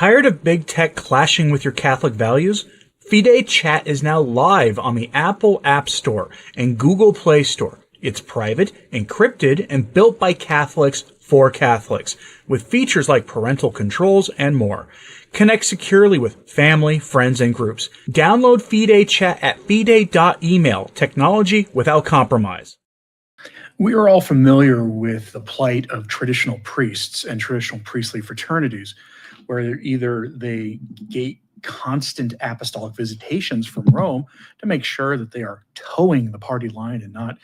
Tired of big tech clashing with your Catholic values? Fide Chat is now live on the Apple App Store and Google Play Store. It's private, encrypted, and built by Catholics for Catholics, with features like parental controls and more. Connect securely with family, friends, and groups. Download Fide Chat at fide.email. Technology without compromise. We are all familiar with the plight of traditional priests and traditional priestly fraternities, where either they gate constant apostolic visitations from Rome to make sure that they are towing the party line and not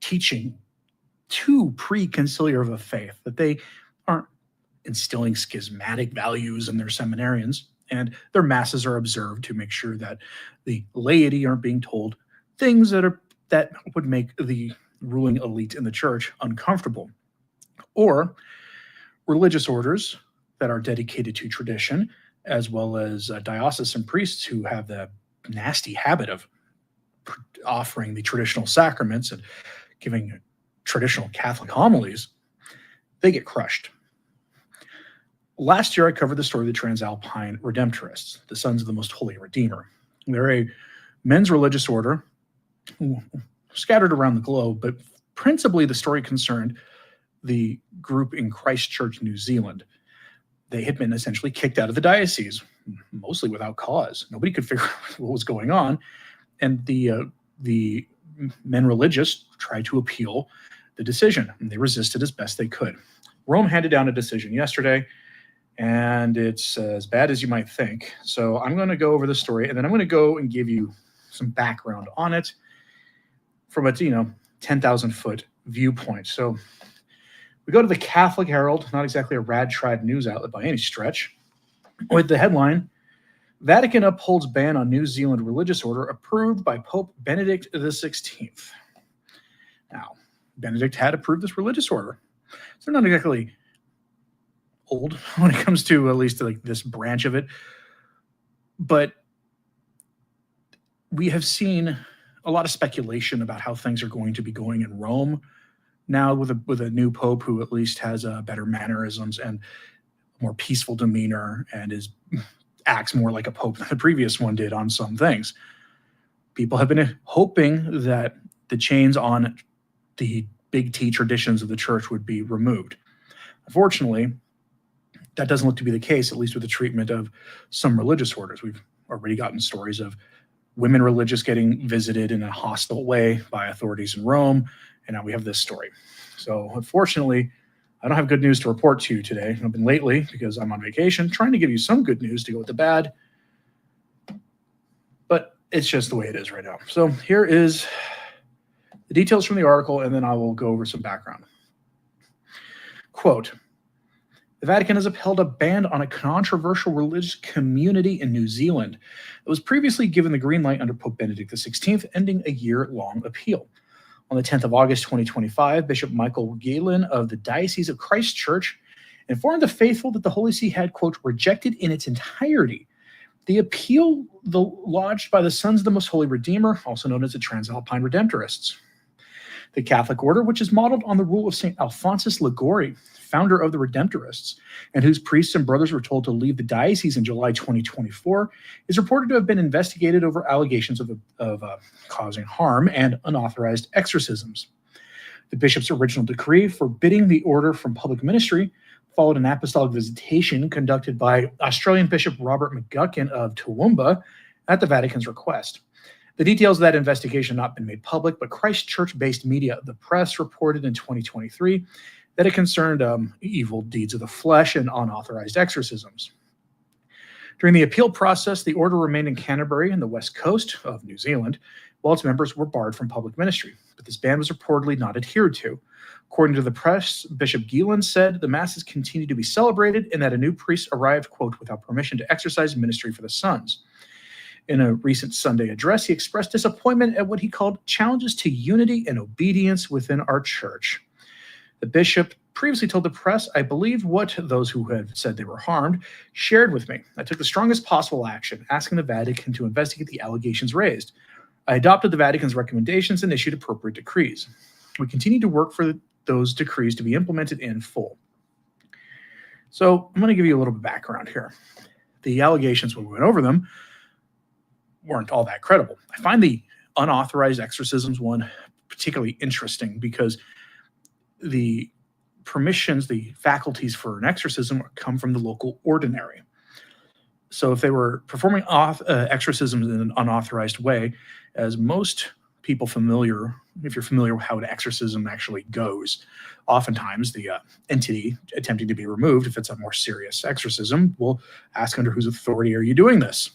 teaching too pre-conciliar of a faith, that they aren't instilling schismatic values in their seminarians, and their masses are observed to make sure that the laity aren't being told things that would make the ruling elite in the church uncomfortable. Or religious orders that are dedicated to tradition, as well as diocesan priests who have the nasty habit of offering the traditional sacraments and giving traditional Catholic homilies, they get crushed. Last year, I covered the story of the Transalpine Redemptorists, the Sons of the Most Holy Redeemer. They're a men's religious order scattered around the globe, but principally the story concerned the group in Christchurch, New Zealand. They had been essentially kicked out of the diocese, mostly without cause. Nobody could figure out what was going on, and the men religious tried to appeal the decision, and they resisted as best they could. Rome handed down a decision yesterday, and it's as bad as you might think. So I'm going to go over the story, and then I'm going to go and give you some background on it from a 10,000-foot viewpoint. So we go to the Catholic Herald, not exactly a rad-trad news outlet by any stretch, with the headline, Vatican upholds ban on New Zealand religious order approved by Pope Benedict XVI. Now, Benedict had approved this religious order. So they're not exactly old when it comes to at least like this branch of it. But we have seen a lot of speculation about how things are going to be going in Rome now with a new pope who at least has better mannerisms and more peaceful demeanor and acts more like a pope than the previous one did on some things. People have been hoping that the chains on the big T traditions of the church would be removed. Unfortunately, that doesn't look to be the case, at least with the treatment of some religious orders. We've already gotten stories of women religious getting visited in a hostile way by authorities in Rome, and now we have this story. So unfortunately, I don't have good news to report to you today. I've been lately, because I'm on vacation, trying to give you some good news to go with the bad, but it's just the way it is right now. So here is the details from the article, and then I will go over some background. Quote, the Vatican has upheld a ban on a controversial religious community in New Zealand that was previously given the green light under Pope Benedict XVI, ending a year-long appeal. On the 10th of August 2025, Bishop Michael Galen of the Diocese of Christchurch informed the faithful that the Holy See had, quote, rejected in its entirety the appeal lodged by the Sons of the Most Holy Redeemer, also known as the Transalpine Redemptorists. The Catholic order, which is modeled on the rule of St. Alphonsus Liguori, founder of the Redemptorists, and whose priests and brothers were told to leave the diocese in July 2024, is reported to have been investigated over allegations of causing harm and unauthorized exorcisms. The bishop's original decree forbidding the order from public ministry followed an apostolic visitation conducted by Australian Bishop Robert McGuckin of Toowoomba at the Vatican's request. The details of that investigation have not been made public, but Christchurch-based media, The Press, reported in 2023 that it concerned evil deeds of the flesh and unauthorized exorcisms. During the appeal process, the order remained in Canterbury and the west coast of New Zealand, while its members were barred from public ministry. But this ban was reportedly not adhered to. According to The Press, Bishop Gielan said the masses continued to be celebrated and that a new priest arrived, quote, without permission to exercise ministry for the sons. In a recent Sunday address, he expressed disappointment at what he called challenges to unity and obedience within our church. The bishop previously told the press, I believe what those who had said they were harmed shared with me. I took the strongest possible action, asking the Vatican to investigate the allegations raised. I adopted the Vatican's recommendations and issued appropriate decrees. We continue to work for those decrees to be implemented in full. So I'm going to give you a little bit of background here. the allegations, when we went over them, weren't all that credible. I find the unauthorized exorcisms one particularly interesting because the permissions, the faculties for an exorcism come from the local ordinary. So if they were performing exorcisms in an unauthorized way, as most people familiar, if you're familiar with how an exorcism actually goes, oftentimes the entity attempting to be removed, if it's a more serious exorcism, will ask, under whose authority are you doing this?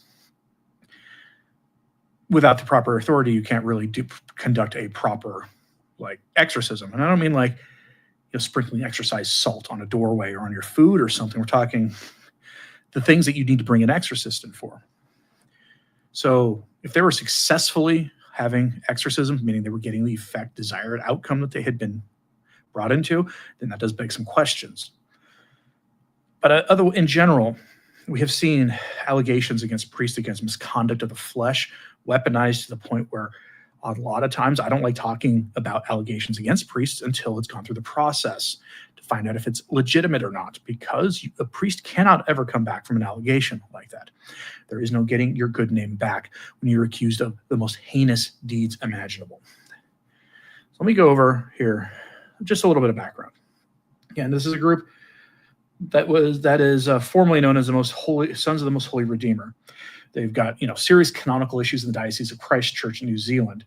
Without the proper authority, you can't really conduct a proper exorcism. And I don't mean sprinkling exorcise salt on a doorway or on your food or something. We're talking the things that you need to bring an exorcist in for. So if they were successfully having exorcisms, meaning they were getting the desired outcome that they had been brought into, then that does beg some questions. But in general, we have seen allegations against priests against misconduct of the flesh weaponized to the point where a lot of times I don't like talking about allegations against priests until it's gone through the process to find out if it's legitimate or not, because a priest cannot ever come back from an allegation like that. There is no getting your good name back when you're accused of the most heinous deeds imaginable. So let me go over here just a little bit of background. Again, this is a group that is formerly known as the Most Holy Sons of the Most Holy Redeemer. They've got serious canonical issues in the Diocese of Christchurch in New Zealand,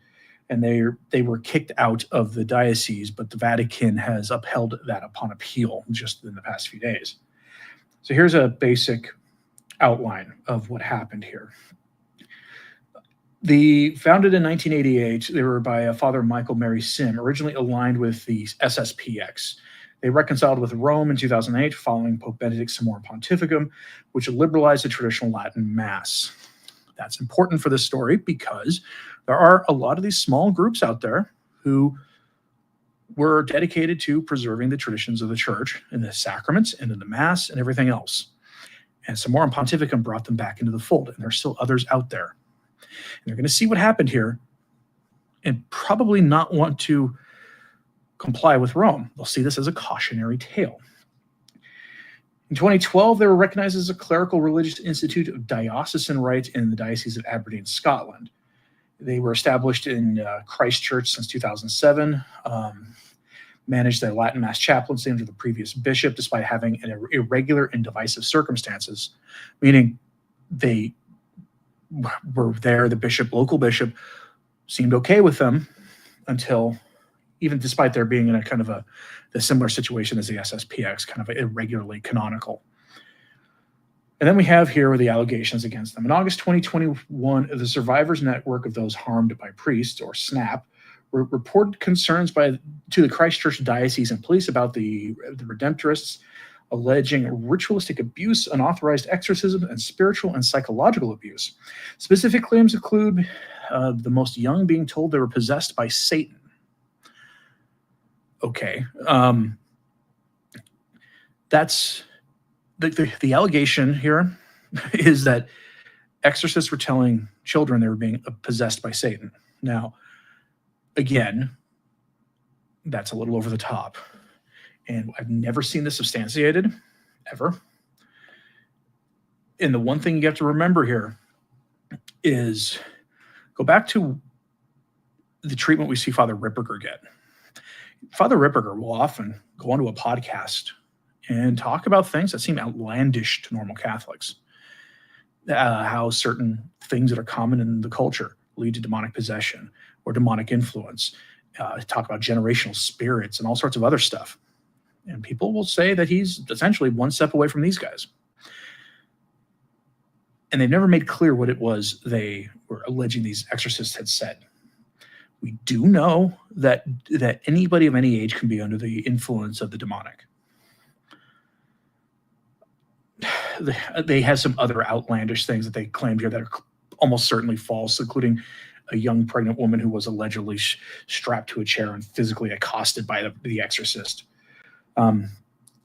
and they were kicked out of the diocese, but the Vatican has upheld that upon appeal just in the past few days. So here's a basic outline of what happened here. Founded in 1988, they were by Father Michael Mary Sim, originally aligned with the SSPX. They reconciled with Rome in 2008 following Pope Benedict's Summorum Pontificum, which liberalized the traditional Latin Mass. That's important for this story because there are a lot of these small groups out there who were dedicated to preserving the traditions of the Church in the sacraments and in the Mass and everything else. And Summorum Pontificum brought them back into the fold, and there's still others out there. And they're going to see what happened here and probably not want to comply with Rome. They'll see this as a cautionary tale. In 2012, they were recognized as a clerical religious institute of diocesan right in the Diocese of Aberdeen, Scotland. They were established in Christchurch since 2007, managed their Latin Mass chaplaincy under the previous bishop, despite having irregular and divisive circumstances, meaning they were there, the local bishop, seemed okay with them until, even despite there being in a kind of a similar situation as the SSPX, kind of irregularly canonical. And then we have here the allegations against them. In August 2021, the Survivors Network of Those Harmed by Priests, or SNAP, reported concerns to the Christchurch Diocese and police about the Redemptorists alleging ritualistic abuse, unauthorized exorcism, and spiritual and psychological abuse. Specific claims include the most young being told they were possessed by Satan. Okay. That's the allegation here is that exorcists were telling children they were being possessed by Satan. Now, again, that's a little over the top. And I've never seen this substantiated, ever. And the one thing you have to remember here is go back to the treatment we see Father Ripperger get. Father Ripperger will often go onto a podcast and talk about things that seem outlandish to normal Catholics. How certain things that are common in the culture lead to demonic possession or demonic influence. Talk about generational spirits and all sorts of other stuff. And people will say that he's essentially one step away from these guys. And they've never made clear what it was they were alleging these exorcists had said. We do know that anybody of any age can be under the influence of the demonic. They have some other outlandish things that they claimed here that are almost certainly false, including a young pregnant woman who was allegedly strapped to a chair and physically accosted by the exorcist. In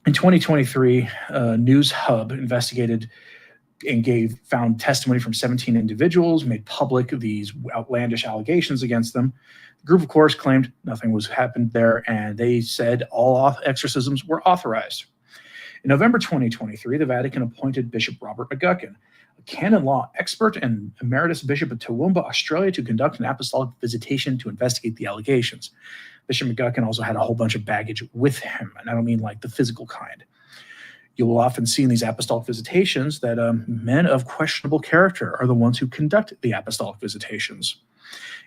2023, News Hub investigated and found testimony from 17 individuals, made public these outlandish allegations against them. The group, of course, claimed nothing was happened there, and they said all exorcisms were authorized. In November 2023, the Vatican appointed Bishop Robert McGuckin, a canon law expert and emeritus bishop of Toowoomba, Australia, to conduct an apostolic visitation to investigate the allegations. Bishop McGuckin also had a whole bunch of baggage with him, and I don't mean like the physical kind. You will often see in these apostolic visitations that men of questionable character are the ones who conduct the apostolic visitations.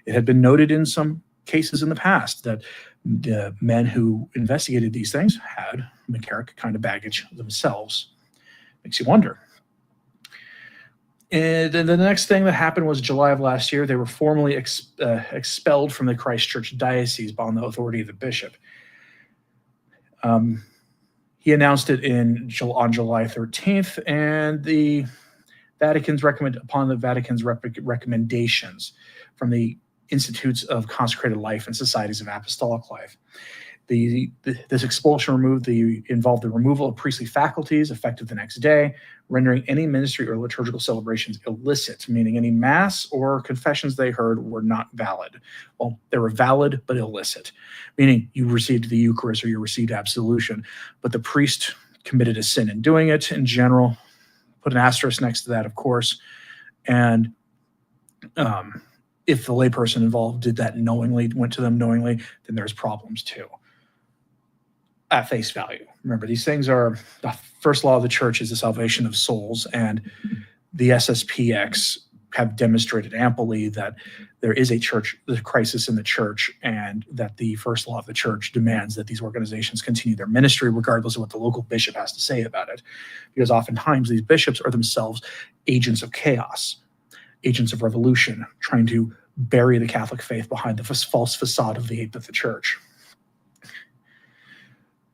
It had been noted in some cases in the past that the men who investigated these things had McCarrick kind of baggage themselves. Makes you wonder. And then the next thing that happened was July of last year. They were formally expelled from the Christchurch diocese by the authority of the bishop. He announced it on July 13th, and the Vatican's recommendations from the Institutes of Consecrated Life and Societies of Apostolic Life. This expulsion involved the removal of priestly faculties effective the next day, rendering any ministry or liturgical celebrations illicit, meaning any mass or confessions they heard were not valid. Well, they were valid but illicit, meaning you received the Eucharist or you received absolution, but the priest committed a sin in doing it in general. Put an asterisk next to that, of course, and if the layperson involved did that knowingly, went to them knowingly, then there's problems too. At face value. Remember, these things are, the first law of the church is the salvation of souls, and the SSPX have demonstrated amply that there is a crisis in the church, and that the first law of the church demands that these organizations continue their ministry regardless of what the local bishop has to say about it. Because oftentimes these bishops are themselves agents of chaos, agents of revolution, trying to bury the Catholic faith behind the false facade of the church.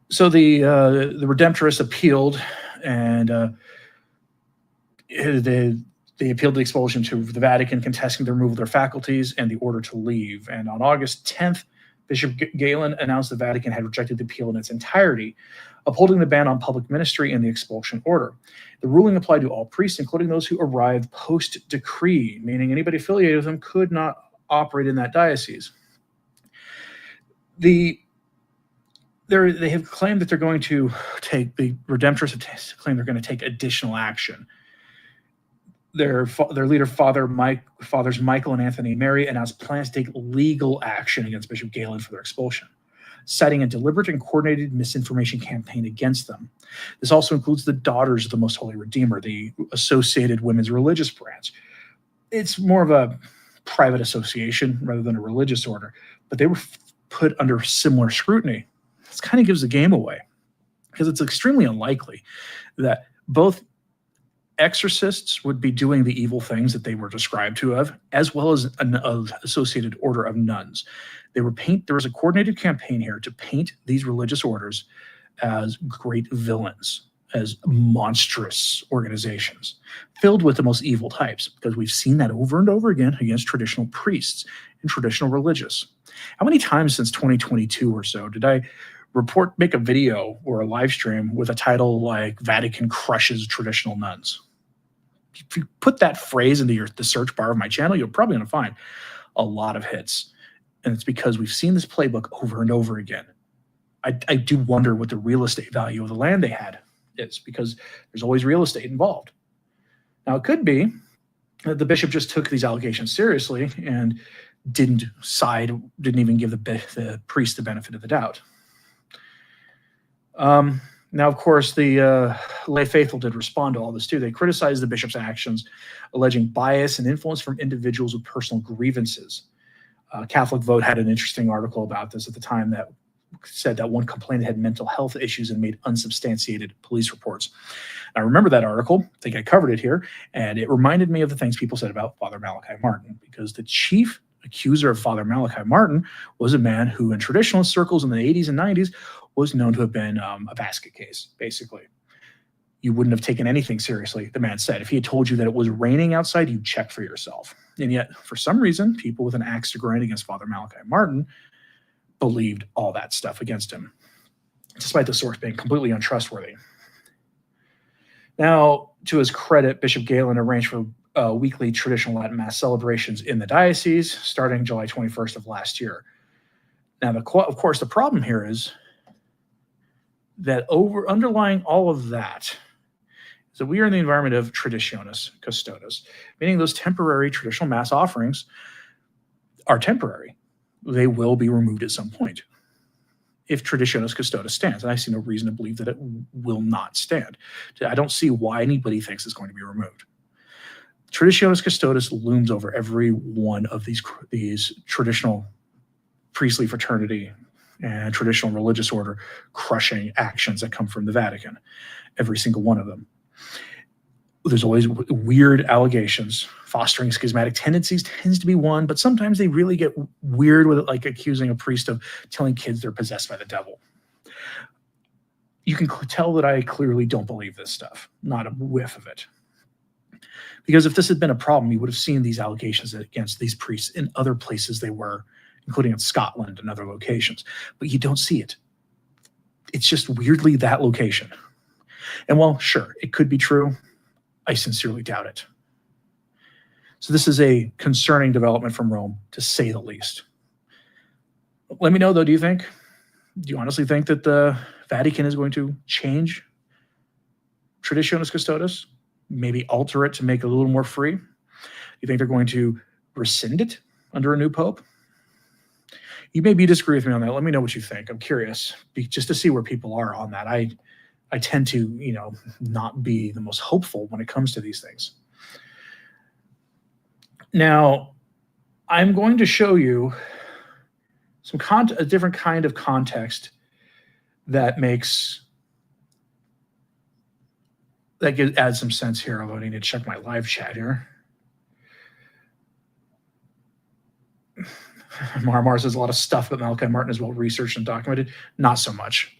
So the Redemptorists appealed, and they appealed the expulsion to the Vatican, contesting the removal of their faculties and the order to leave. And on August 10th, Bishop Galen announced the Vatican had rejected the appeal in its entirety, upholding the ban on public ministry and the expulsion order. The ruling applied to all priests, including those who arrived post-decree, meaning anybody affiliated with them could not operate in that diocese. They have claimed that they're going to take, the Redemptorists have claimed they're going to take additional action. Their leader, Fathers Michael and Anthony Mary, announced plans to take legal action against Bishop Galen for their expulsion, citing a deliberate and coordinated misinformation campaign against them. This also includes the Daughters of the Most Holy Redeemer, the Associated Women's Religious Branch. It's more of a private association rather than a religious order, but they were put under similar scrutiny. This kind of gives the game away, because it's extremely unlikely that both exorcists would be doing the evil things that they were described to have, as well as an associated order of nuns. There was a coordinated campaign here to paint these religious orders as great villains, as monstrous organizations, filled with the most evil types, because we've seen that over and over again against traditional priests and traditional religious. How many times since 2022 or so did I make a video or a live stream with a title like "Vatican crushes traditional nuns"? If you put that phrase into the search bar of my channel, you're probably going to find a lot of hits. And it's because we've seen this playbook over and over again. I do wonder what the real estate value of the land they had is, because there's always real estate involved. Now, it could be that the bishop just took these allegations seriously and didn't even give the priest the benefit of the doubt. Now, of course, the lay faithful did respond to all this too. They criticized the bishop's actions, alleging bias and influence from individuals with personal grievances. Catholic Vote had an interesting article about this at the time that said that one complainant had mental health issues and made unsubstantiated police reports. I remember that article. I think I covered it here, and it reminded me of the things people said about Father Malachi Martin, because the chief accuser of Father Malachi Martin was a man who, in traditionalist circles in the 80s and 90s, was known to have been a basket case, basically. You wouldn't have taken anything seriously, the man said. If he had told you that it was raining outside, you'd check for yourself. And yet, for some reason, people with an axe to grind against Father Malachi Martin believed all that stuff against him, despite the source being completely untrustworthy. Now, to his credit, Bishop Galen arranged for weekly traditional Latin Mass celebrations in the diocese starting July 21st of last year. Now, of course, the problem here is that underlying all of that is that we are in the environment of Traditionis Custodes, meaning those temporary traditional mass offerings are temporary. They will be removed at some point if Traditionis Custodes stands. And I see no reason to believe that it will not stand. I don't see why anybody thinks it's going to be removed. Traditionis Custodes looms over every one of these traditional priestly fraternity and traditional religious order crushing actions that come from the Vatican, every single one of them. There's always weird allegations. Fostering schismatic tendencies tends to be one, but sometimes they really get weird with it, like accusing a priest of telling kids they're possessed by the devil. You can tell that I clearly don't believe this stuff, not a whiff of it. Because if this had been a problem, you would have seen these allegations against these priests in other places they were, including in Scotland and other locations. But you don't see it. It's just weirdly that location. And while, sure, it could be true, I sincerely doubt it. So this is a concerning development from Rome, to say the least. Let me know, though, do you honestly think that the Vatican is going to change Traditionis Custodes? Maybe alter it to make it a little more free? You think they're going to rescind it under a new pope? You maybe disagree with me on that. Let me know what you think. I'm curious, just to see where people are on that. I tend to, not be the most hopeful when it comes to these things. Now, I'm going to show you a different kind of context that adds some sense here. Although I need to check my live chat here. Mar says a lot of stuff about Malachi Martin is well researched and documented. Not so much.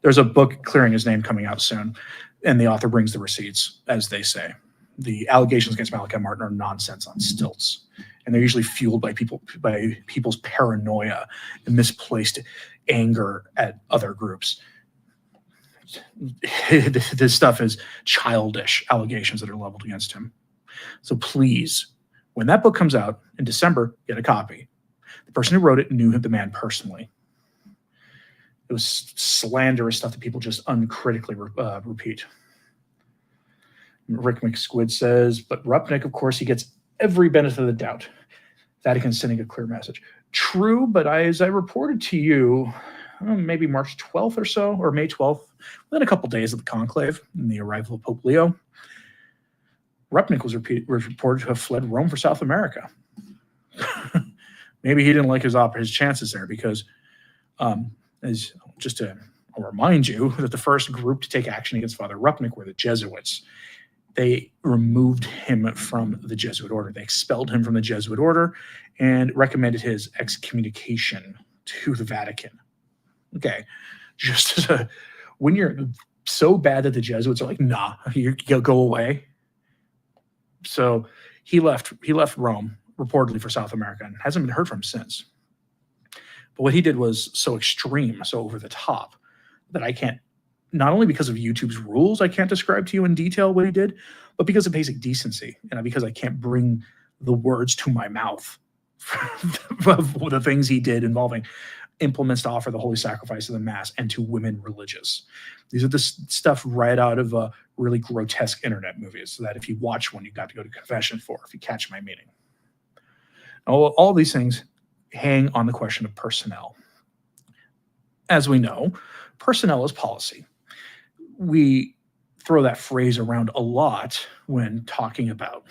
There's a book clearing his name coming out soon, and the author brings the receipts, as they say. The allegations against Malachi Martin are nonsense on stilts, and they're usually fueled by people's paranoia and misplaced anger at other groups. This stuff is childish allegations that are leveled against him. So please, when that book comes out in December, get a copy. The person who wrote it knew the man personally. It was slanderous stuff that people just uncritically repeat. Rick McSquid says, but Rupnik, of course, he gets every benefit of the doubt. Vatican's sending a clear message. True, but as I reported to you, maybe March 12th or so, or May 12th, within a couple days of the conclave and the arrival of Pope Leo, Rupnik was reported to have fled Rome for South America. Maybe he didn't like his chances there because, I'll remind you that the first group to take action against Father Rupnik were the Jesuits. They removed him from the Jesuit order. They expelled him from the Jesuit order and recommended his excommunication to the Vatican. Okay, when you're so bad that the Jesuits are like, nah, you'll go away. So he left Rome reportedly for South America and hasn't been heard from since. But what he did was so extreme, so over the top, that I can't, not only because of YouTube's rules, I can't describe to you in detail what he did, but because of basic decency and because I can't bring the words to my mouth of the things he did involving implements to offer the holy sacrifice of the Mass and to women religious. These are the stuff right out of really grotesque internet movies so that if you watch one, you got to go to confession for, if you catch my meaning. All these things hang on the question of personnel. As we know, personnel is policy. We throw that phrase around a lot when talking about,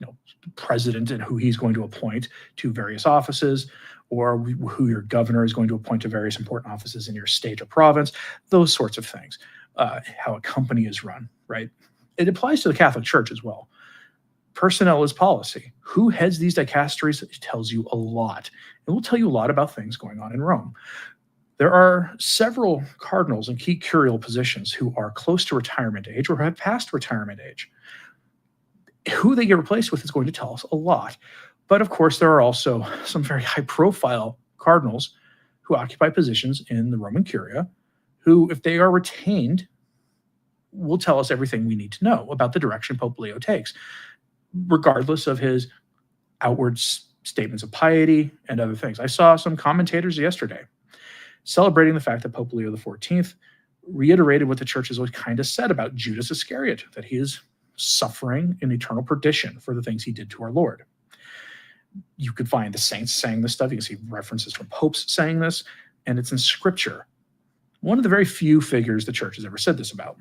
the president and who he's going to appoint to various offices, or who your governor is going to appoint to various important offices in your state or province, those sorts of things, how a company is run, right? It applies to the Catholic Church as well. Personnel is policy. Who heads these dicasteries tells you a lot. It will tell you a lot about things going on in Rome. There are several cardinals in key curial positions who are close to retirement age or have passed retirement age. Who they get replaced with is going to tell us a lot. But of course, there are also some very high-profile cardinals who occupy positions in the Roman Curia who, if they are retained, will tell us everything we need to know about the direction Pope Leo takes, regardless of his outward statements of piety and other things. I saw some commentators yesterday celebrating the fact that Pope Leo XIV reiterated what the church has always kind of said about Judas Iscariot, that he is suffering in eternal perdition for the things he did to our Lord. You could find the saints saying this stuff. You can see references from popes saying this, and it's in Scripture. One of the very few figures the church has ever said this about.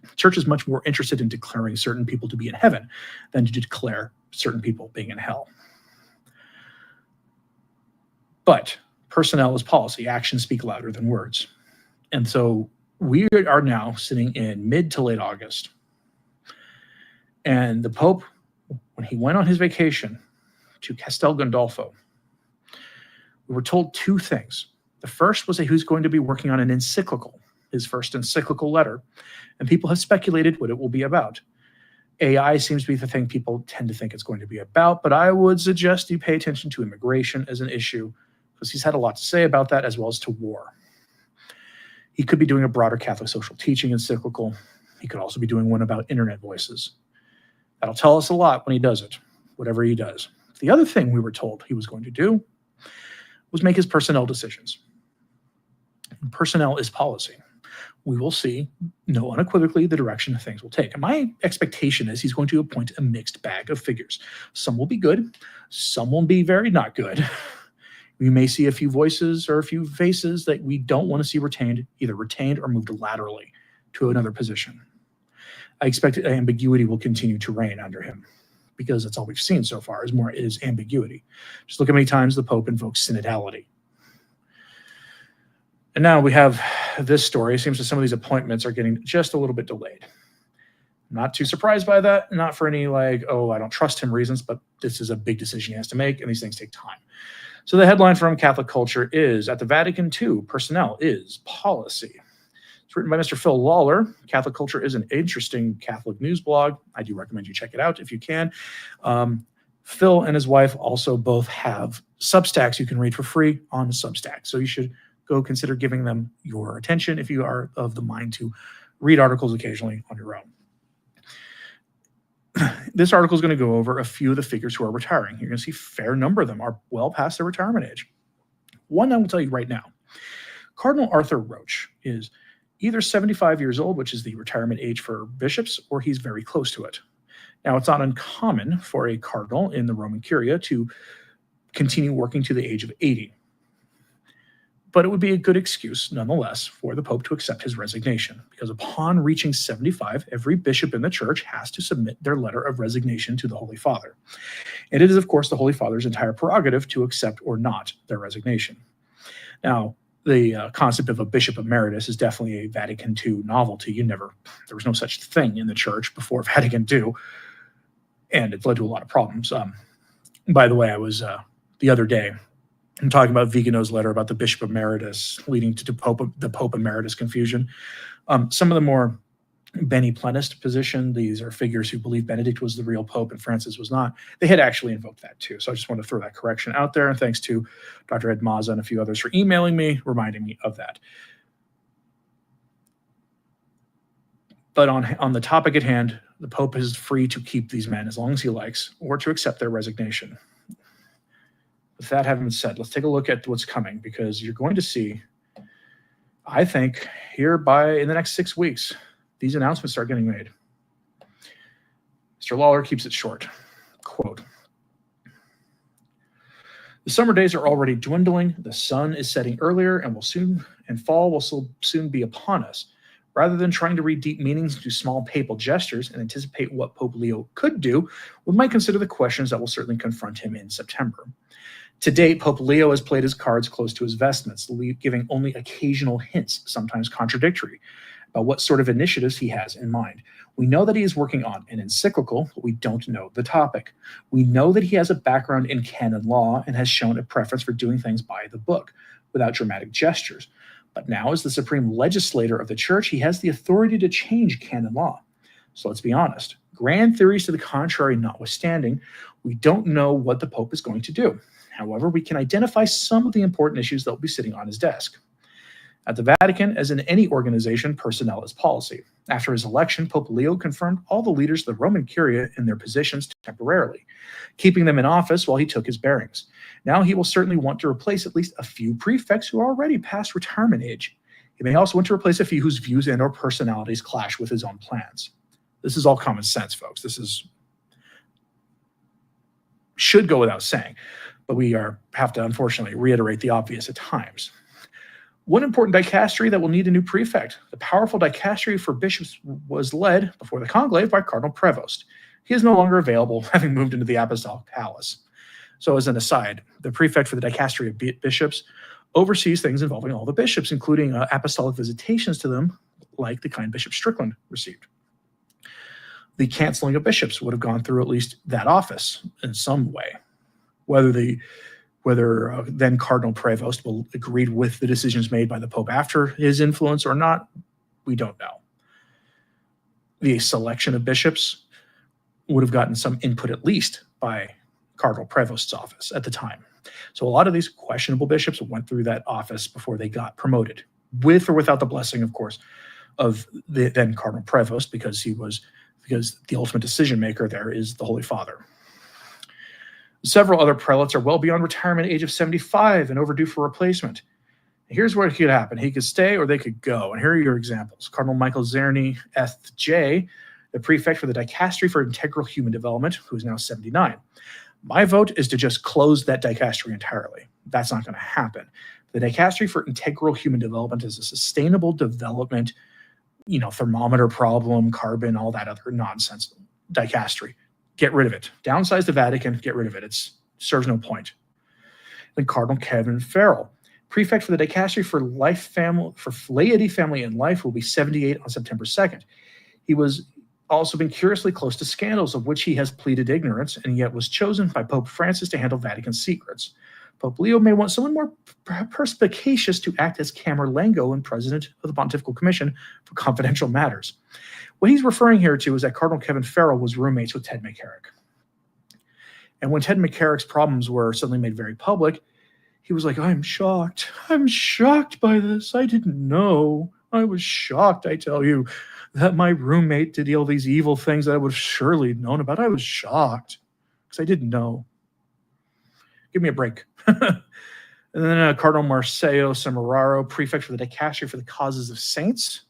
The church is much more interested in declaring certain people to be in heaven than to declare certain people being in hell. But personnel is policy. Actions speak louder than words. And so we are now sitting in mid to late August. And the Pope, when he went on his vacation to Castel Gandolfo, we were told two things. The first was that he was going to be working on an encyclical, his first encyclical letter, and people have speculated what it will be about. AI seems to be the thing people tend to think it's going to be about, but I would suggest you pay attention to immigration as an issue, because he's had a lot to say about that, as well as to war. He could be doing a broader Catholic social teaching encyclical. He could also be doing one about internet voices. That'll tell us a lot when he does it, whatever he does. The other thing we were told he was going to do was make his personnel decisions. And personnel is policy. We will see, no unequivocally, the direction things will take. And my expectation is he's going to appoint a mixed bag of figures. Some will be good. Some will be very not good. We may see a few voices or a few faces that we don't want to see retained, either retained or moved laterally to another position. I expect ambiguity will continue to reign under him, because that's all we've seen so far is ambiguity. Just look at how many times the Pope invokes synodality. And now we have this story. It seems that some of these appointments are getting just a little bit delayed. Not too surprised by that, not for any I don't trust him reasons, but this is a big decision he has to make, and these things take time. So the headline from Catholic Culture is, at the Vatican II, personnel is policy. It's written by Mr. Phil Lawler. Catholic Culture is an interesting Catholic news blog. I do recommend you check it out if you can. Phil and his wife also both have Substacks you can read for free on Substack. So you should go consider giving them your attention if you are of the mind to read articles occasionally on your own. This article is going to go over a few of the figures who are retiring. You're going to see a fair number of them are well past their retirement age. One I will tell you right now, Cardinal Arthur Roche is either 75 years old, which is the retirement age for bishops, or he's very close to it. Now, it's not uncommon for a cardinal in the Roman Curia to continue working to the age of 80. But it would be a good excuse, nonetheless, for the Pope to accept his resignation, because upon reaching 75, every bishop in the church has to submit their letter of resignation to the Holy Father. And it is, of course, the Holy Father's entire prerogative to accept or not their resignation. Now, the concept of a bishop emeritus is definitely a Vatican II novelty. There was no such thing in the church before Vatican II, and it led to a lot of problems. By the way, I was the other day, I'm talking about Vigano's letter about the bishop emeritus leading to the Pope emeritus confusion. Some of the more Benny-plenist position, these are figures who believe Benedict was the real Pope and Francis was not. They had actually invoked that too. So I just want to throw that correction out there. And thanks to Dr. Ed Maza and a few others for emailing me, reminding me of that. But on the topic at hand, the Pope is free to keep these men as long as he likes, or to accept their resignation. With that having been said, let's take a look at what's coming, because you're going to see, I think, in the next 6 weeks, these announcements start getting made. Mr. Lawler keeps it short. Quote, "The summer days are already dwindling. The sun is setting earlier and fall will soon be upon us. Rather than trying to read deep meanings into small papal gestures and anticipate what Pope Leo could do, we might consider the questions that will certainly confront him in September. To date, Pope Leo has played his cards close to his vestments, giving only occasional hints, sometimes contradictory, about what sort of initiatives he has in mind. We know that he is working on an encyclical, but we don't know the topic. We know that he has a background in canon law and has shown a preference for doing things by the book, without dramatic gestures. But now, as the supreme legislator of the church, he has the authority to change canon law. So let's be honest. Grand theories to the contrary notwithstanding, we don't know what the Pope is going to do. However, we can identify some of the important issues that will be sitting on his desk. At the Vatican, as in any organization, personnel is policy. After his election, Pope Leo confirmed all the leaders of the Roman Curia in their positions temporarily, keeping them in office while he took his bearings. Now he will certainly want to replace at least a few prefects who are already past retirement age. He may also want to replace a few whose views and or personalities clash with his own plans. This is all common sense, folks. Should go without saying, but we have to unfortunately reiterate the obvious at times. One important dicastery that will need a new prefect. The powerful dicastery for bishops was led before the conclave by Cardinal Prevost. He is no longer available, having moved into the apostolic palace. So as an aside, the prefect for the dicastery of bishops oversees things involving all the bishops, including apostolic visitations to them, like the kind Bishop Strickland received. The canceling of bishops would have gone through at least that office in some way. Whether then Cardinal Prevost will agreed with the decisions made by the Pope after his influence or not, we don't know. The selection of bishops would have gotten some input at least by Cardinal Prevost's office at the time. So a lot of these questionable bishops went through that office before they got promoted, with or without the blessing, of course, of the then Cardinal Prevost, because the ultimate decision maker there is the Holy Father. Several other prelates are well beyond retirement age of 75 and overdue for replacement. Here's where it could happen. He could stay or they could go. And here are your examples. Cardinal Michael Czerny, F.J., the prefect for the Dicastery for Integral Human Development, who is now 79. My vote is to just close that dicastery entirely. That's not going to happen. The Dicastery for Integral Human Development is a sustainable development, thermometer problem, carbon, all that other nonsense dicastery. Get rid of it. Downsize the Vatican, get rid of it. It serves no point. Then Cardinal Kevin Farrell, prefect for the Dicastery for Laity, Family, and Life, will be 78 on September 2nd. He was also been curiously close to scandals of which he has pleaded ignorance, and yet was chosen by Pope Francis to handle Vatican secrets. Pope Leo may want someone more perspicacious to act as Camerlengo and president of the Pontifical Commission for confidential matters. What he's referring here to is that Cardinal Kevin Farrell was roommates with Ted McCarrick. And when Ted McCarrick's problems were suddenly made very public, he was like, I'm shocked. I'm shocked by this. I didn't know. I was shocked, I tell you, that my roommate did all these evil things that I would have surely known about. I was shocked because I didn't know. Give me a break. And then Cardinal Marcelo Semeraro, prefect for the Dicastery for the Causes of Saints.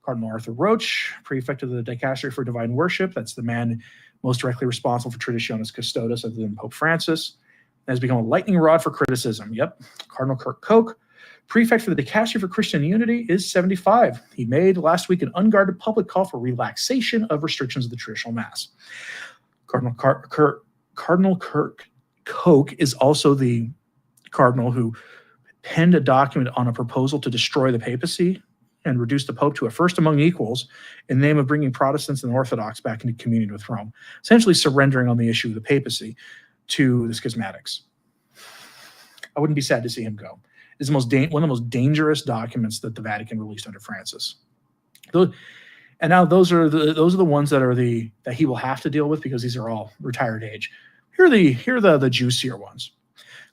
Cardinal Arthur Roach, prefect of the Dicastery for Divine Worship. That's the man most directly responsible for Traditionis Custodes other than Pope Francis. Has become a lightning rod for criticism. Yep. Cardinal Kirk Koch, prefect for the Dicastery for Christian Unity, is 75. He made last week an unguarded public call for relaxation of restrictions of the traditional Mass. Cardinal Kirk Koch is also the cardinal who penned a document on a proposal to destroy the papacy and reduce the Pope to a first among equals in the name of bringing Protestants and Orthodox back into communion with Rome, essentially surrendering on the issue of the papacy to the schismatics. I wouldn't be sad to see him go. It's one of the most dangerous documents that the Vatican released under Francis. And now those are the ones that he will have to deal with because these are all retired age. Here are the juicier ones.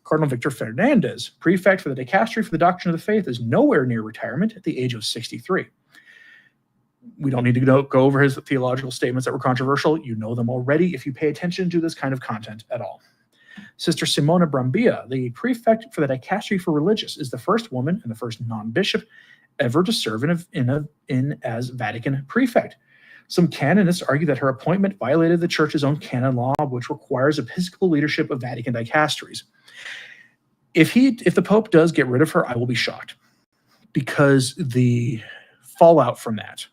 Cardinal Victor Fernandez, prefect for the Dicastery for the Doctrine of the Faith, is nowhere near retirement at the age of 63. We don't need to go over his theological statements that were controversial. You know them already if you pay attention to this kind of content at all. Sister Simona Brambilla, the prefect for the Dicastery for Religious, is the first woman and the first non-bishop ever to serve as Vatican prefect. Some canonists argue that her appointment violated the Church's own canon law, which requires episcopal leadership of Vatican dicasteries. If the Pope does get rid of her, I will be shocked, because the fallout from that,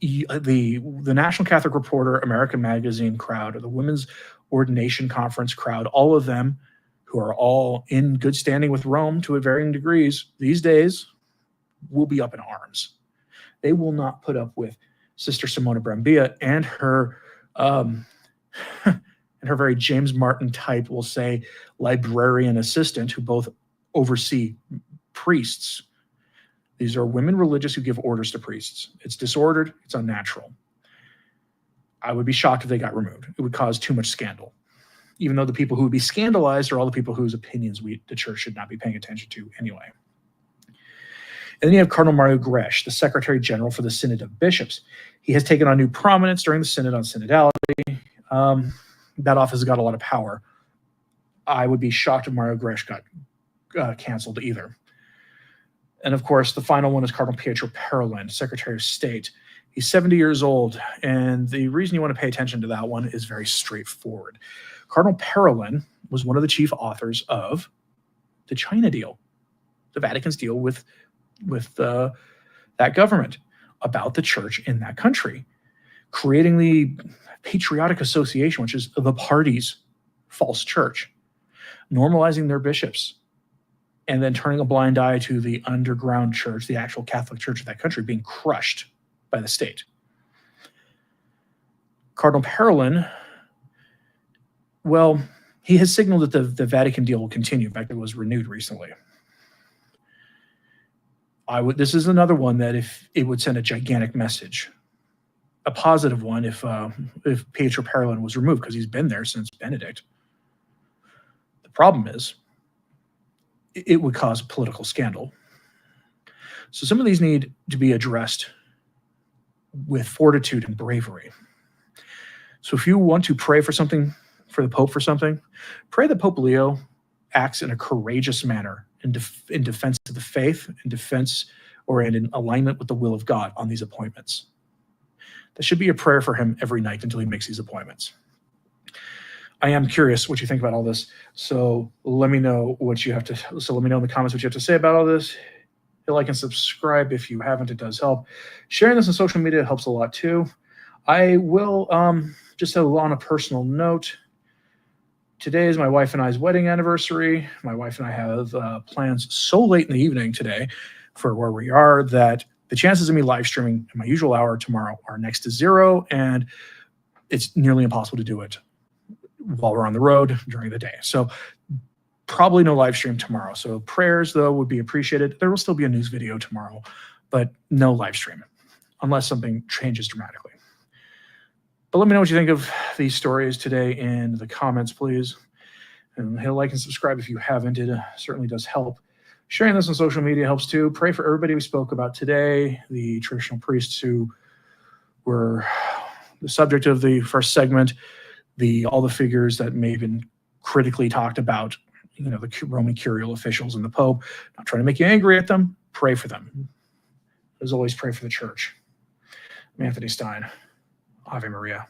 the National Catholic Reporter, American Magazine crowd, or the Women's Ordination Conference crowd, all of them who are all in good standing with Rome to varying degrees these days, will be up in arms. They will not put up with Sister Simona Brambilla and her very James Martin type, we'll say, librarian assistant, who both oversee priests. These are women religious who give orders to priests. It's disordered. It's unnatural. I would be shocked if they got removed. It would cause too much scandal, even though the people who would be scandalized are all the people whose opinions the Church should not be paying attention to anyway. then you have Cardinal Mario Gresh, the Secretary General for the Synod of Bishops. He has taken on new prominence during the Synod on Synodality. That office has got a lot of power. I would be shocked if Mario Gresh got canceled either. And of course, the final one is Cardinal Pietro Parolin, Secretary of State. He's 70 years old, and the reason you want to pay attention to that one is very straightforward. Cardinal Parolin was one of the chief authors of the China deal, the Vatican's deal with that government about the church in that country, creating the Patriotic Association, which is the party's false church, normalizing their bishops, and then turning a blind eye to the underground church, the actual Catholic church of that country, being crushed by the state. Cardinal Parolin, well, he has signaled that the Vatican deal will continue. In fact, it was renewed recently. This is another one that if it would send a gigantic message, a positive one if Pietro Parolin was removed, because he's been there since Benedict. The problem is it would cause political scandal. So some of these need to be addressed with fortitude and bravery. So if you want to pray for something, for the Pope for something, pray that Pope Leo acts in a courageous manner in defense of the faith, in defense or in alignment with the will of God on these appointments. That should be a prayer for him every night until he makes these appointments. I am curious what you think about all this. So let me know what you have to. So let me know in the comments what you have to say about all this. Hit like and subscribe if you haven't. It does help. Sharing this on social media helps a lot too. I will just on a personal note. Today is my wife and I's wedding anniversary. My wife and I have plans so late in the evening today for where we are that the chances of me live streaming in my usual hour tomorrow are next to zero, and it's nearly impossible to do it while we're on the road during the day. So probably no live stream tomorrow. So prayers, though, would be appreciated. There will still be a news video tomorrow, but no live stream unless something changes dramatically. But let me know what you think of these stories today in the comments, please. And hit like and subscribe if you haven't. It certainly does help. Sharing this on social media helps too. Pray for everybody we spoke about today, the traditional priests who were the subject of the first segment, all the figures that may have been critically talked about, the Roman curial officials and the Pope. Not trying to make you angry at them. Pray for them. As always, pray for the church. I'm Anthony Stine. Ave Maria.